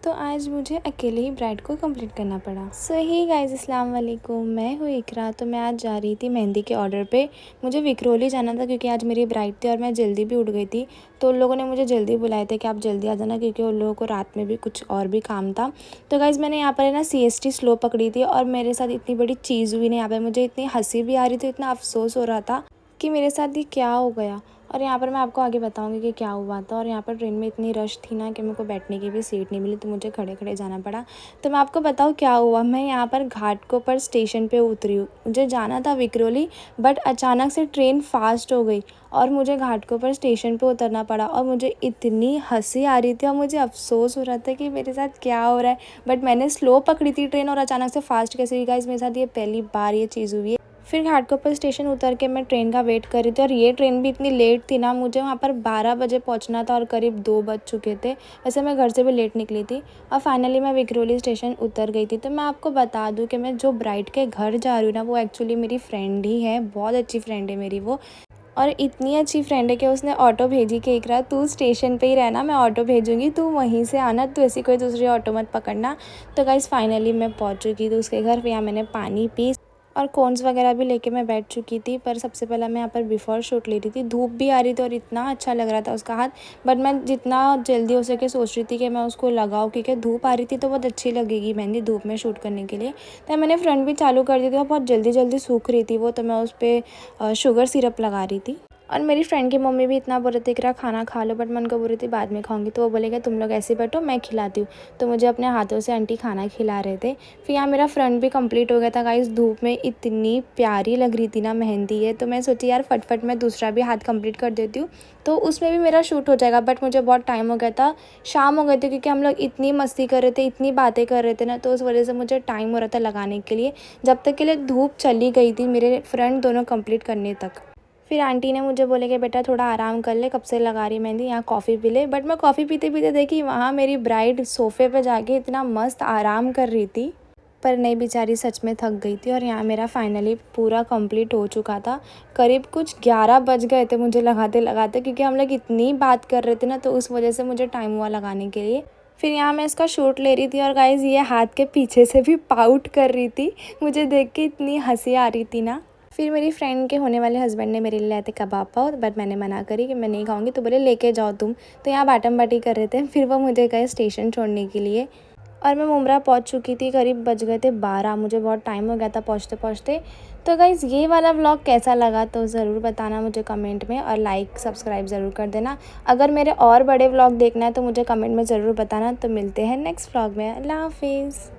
तो आज मुझे अकेले ही ब्राइड को कंप्लीट करना पड़ा। सो ही गाइज़, अस्सलाम वालेकुम। मैं हूँ इकरा। तो मैं आज जा रही थी मेहंदी के ऑर्डर पे। मुझे विक्रोली जाना था क्योंकि आज मेरी ब्राइड थी और मैं जल्दी भी उठ गई थी। तो उन लोगों ने मुझे जल्दी बुलाए थे कि आप जल्दी आ जाना, क्योंकि उन लोगों को रात में भी कुछ और भी काम था। तो गाइज़, मैंने यहाँ पर है ना CST स्लो पकड़ी थी और मेरे साथ इतनी बड़ी चीज़ हुई ना, यहाँ पर मुझे इतनी हंसी भी आ रही थी, इतना अफसोस हो रहा था कि मेरे साथ ये क्या हो गया। और यहाँ पर मैं आपको आगे बताऊँगी कि क्या हुआ था। और यहाँ पर ट्रेन में इतनी रश थी ना कि मेरे को बैठने की भी सीट नहीं मिली, तो मुझे खड़े खड़े जाना पड़ा। तो मैं आपको बताऊँ क्या हुआ। मैं यहाँ पर घाटकोपर स्टेशन पे उतरी हूँ। मुझे जाना था विक्रोली, बट अचानक से ट्रेन फास्ट हो गई और मुझे घाटकोपर स्टेशन पे उतरना पड़ा। और मुझे इतनी हंसी आ रही थी और मुझे अफसोस हो रहा था कि मेरे साथ क्या हो रहा है। बट मैंने स्लो पकड़ी थी ट्रेन और अचानक से फास्ट कैसे हुई गाइस, मेरे साथ ये पहली बार ये चीज़ हुई है। फिर घाटकोपर स्टेशन उतर के मैं ट्रेन का वेट कर रही थी और ये ट्रेन भी इतनी लेट थी ना, मुझे वहाँ पर 12 बजे पहुँचना था और करीब 2 बज चुके थे। वैसे मैं घर से भी लेट निकली थी और फाइनली मैं विक्रोली स्टेशन उतर गई थी। तो मैं आपको बता दूँ कि मैं जो ब्राइड के घर जा रही हूँ ना, वो एक्चुअली मेरी फ्रेंड ही है। बहुत अच्छी फ्रेंड है मेरी वो। और इतनी अच्छी फ्रेंड है कि उसने ऑटो भेजी कि इकरा तू स्टेशन पे ही रहना, मैं ऑटो भेजूँगी, तू वहीं से आना, तू ऐसी कोई दूसरी ऑटो मत पकड़ना। तो गाइस फाइनली मैं पहुँच चुकी थी उसके घर। यहाँ मैंने पानी पी और कोन्स वगैरह भी लेके मैं बैठ चुकी थी। पर सबसे पहले मैं यहाँ पर बिफ़ोर शूट ले रही थी। धूप भी आ रही थी और इतना अच्छा लग रहा था उसका हाथ। बट मैं जितना जल्दी हो सके सोच रही थी कि मैं उसको लगाऊँ, क्योंकि धूप आ रही थी तो बहुत अच्छी लगेगी मेहंदी धूप में शूट करने के लिए। तो मैंने फ्रंट भी चालू कर दी थी और बहुत जल्दी जल्दी सूख रही थी वो, तो मैं उस पर शुगर सिरप लगा रही थी। और मेरी फ्रेंड की मम्मी भी इतना बोल रही थी कि खाना खा लो, बट मैं उनको बोल रही थी बाद में खाऊंगी। तो वो बोलेगा तुम लोग ऐसे बैठो, मैं खिलाती हूँ। तो मुझे अपने हाथों से आंटी खाना खिला रहे थे। फिर यहाँ मेरा फ्रंट भी कंप्लीट हो गया था गाइस। धूप में इतनी प्यारी लग रही थी ना मेहंदी है, तो मैं सोची यार फटफट मैं दूसरा भी हाथ कंप्लीट कर देती हूँ, तो उसमें भी मेरा शूट हो जाएगा। बट मुझे बहुत टाइम हो गया था, शाम हो गए थे, क्योंकि हम लोग इतनी मस्ती कर रहे थे, इतनी बातें कर रहे थे ना, तो उस वजह से मुझे टाइम हो रहा था लगाने के लिए। जब तक के लिए धूप चली गई थी मेरे फ्रंट दोनों कंप्लीट करने तक। फिर आंटी ने मुझे बोले कि बेटा थोड़ा आराम कर ले, कब से लगा रही मेहंदी, यहाँ कॉफ़ी पी ले। बट मैं कॉफ़ी पीते पीते देखी वहाँ मेरी ब्राइड सोफ़े पे जाके इतना मस्त आराम कर रही थी। पर नहीं, बेचारी सच में थक गई थी। और यहाँ मेरा फाइनली पूरा कंप्लीट हो चुका था। करीब कुछ 11 बज गए थे मुझे लगाते लगाते, क्योंकि हम लोग इतनी बात कर रहे थे ना, तो उस वजह से मुझे टाइम हुआ लगाने के लिए। फिर यहाँ मैं इसका शूट ले रही थी और गाइज़ ये हाथ के पीछे से भी पाउट कर रही थी। मुझे देख के इतनी हंसी आ रही थी ना। फिर मेरी फ्रेंड के होने वाले हस्बैंड ने मेरे लिए लाए थे कबाब पाव, बट मैंने मना करी कि मैं नहीं खाऊंगी। तो बोले लेके जाओ तुम। तो यहाँ बाटम बाटी कर रहे थे। फिर वो मुझे गए स्टेशन छोड़ने के लिए और मैं मुमरा पहुँच चुकी थी। करीब बज गए थे 12। मुझे बहुत टाइम हो गया था पहुँचते पहुँचते। तो गाइज़ ये वाला व्लॉग कैसा लगा तो ज़रूर बताना मुझे कमेंट में, और लाइक सब्सक्राइब ज़रूर कर देना। अगर मेरे और बड़े व्लॉग देखना है तो मुझे कमेंट में ज़रूर बताना। तो मिलते हैं नेक्स्ट व्लॉग में। अल्लाह हाफिज़।